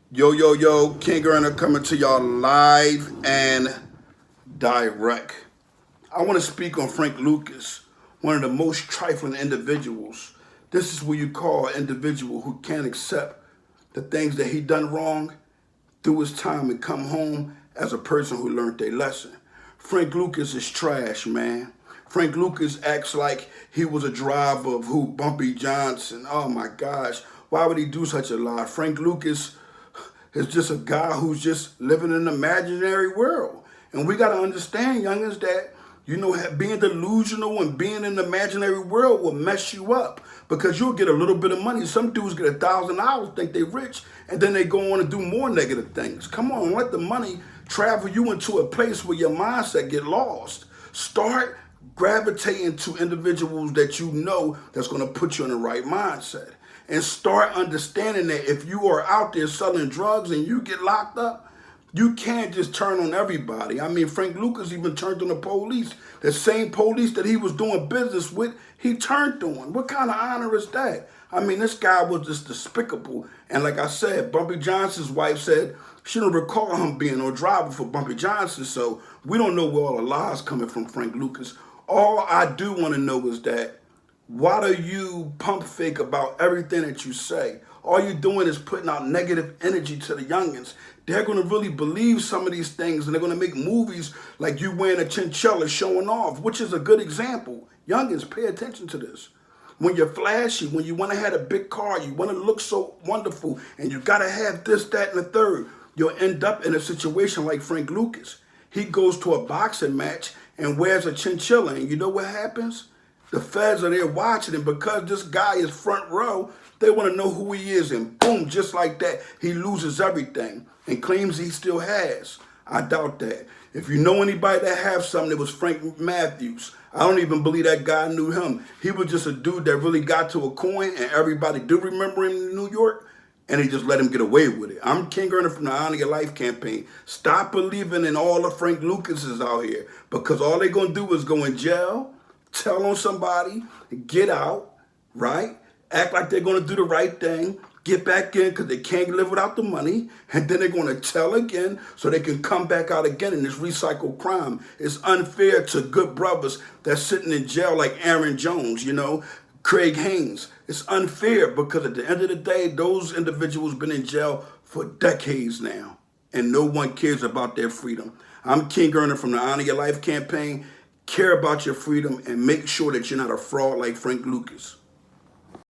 Yo, yo, yo, King Earner coming to y'all live and direct. I want to speak on Frank Lucas, one of the most trifling individuals. This is what you call an individual who can't accept the things that he done wrong through his time and come home as a person who learned their lesson. Frank Lucas is trash, man. Frank Lucas acts like he was a driver of who Bumpy Johnson. Oh my gosh, why would he do such a lie? Frank Lucas is just a guy who's just living in an imaginary world. And we got to understand, youngins, that, being delusional and being in an imaginary world will mess you up because you'll get a little bit of money. Some dudes get $1,000, think they rich, and then they go on and do more negative things. Come on, let the money travel you into a place where your mindset get lost. Start gravitating to individuals that you know that's going to put you in the right mindset, and start understanding that if you are out there selling drugs and you get locked up, you can't just turn on everybody. I mean, Frank Lucas even turned on the police. The same police that he was doing business with, he turned on. What kind of honor is that? I mean, this guy was just despicable. And like I said, Bumpy Johnson's wife said she don't recall him being no driver for Bumpy Johnson. So we don't know where all the lies coming from Frank Lucas. All I do want to know is that, why do you pump fake about everything that you say? All you're doing is putting out negative energy to the youngins. They're going to really believe some of these things, and they're going to make movies like you wearing a chinchilla showing off, which is a good example. Youngins, pay attention to this. When you're flashy, when you want to have a big car, you want to look so wonderful, and you got to have this, that, and the third, you'll end up in a situation like Frank Lucas. He goes to a boxing match and wears a chinchilla, and you know what happens? The feds are there watching him because this guy is front row. They want to know who he is, and boom, just like that, he loses everything and claims he still has. I doubt that. If you know anybody that have something, it was Frank Matthews. I don't even believe that guy knew him. He was just a dude that really got to a coin, and everybody do remember him in New York, and he just let him get away with it. I'm King Earner from the Honor Your Life campaign. Stop believing in all the Frank Lucases out here, because all they're going to do is go in jail, tell on somebody, get out, right? Act like they're going to do the right thing, get back in because they can't live without the money, and then they're going to tell again so they can come back out again in this recycled crime. It's unfair to good brothers that's sitting in jail like Aaron Jones, Craig Haynes. It's unfair because at the end of the day, those individuals been in jail for decades now, and no one cares about their freedom. I'm King Earner from the Honor Your Life campaign. Care about your freedom and make sure that you're not a fraud like Frank Lucas.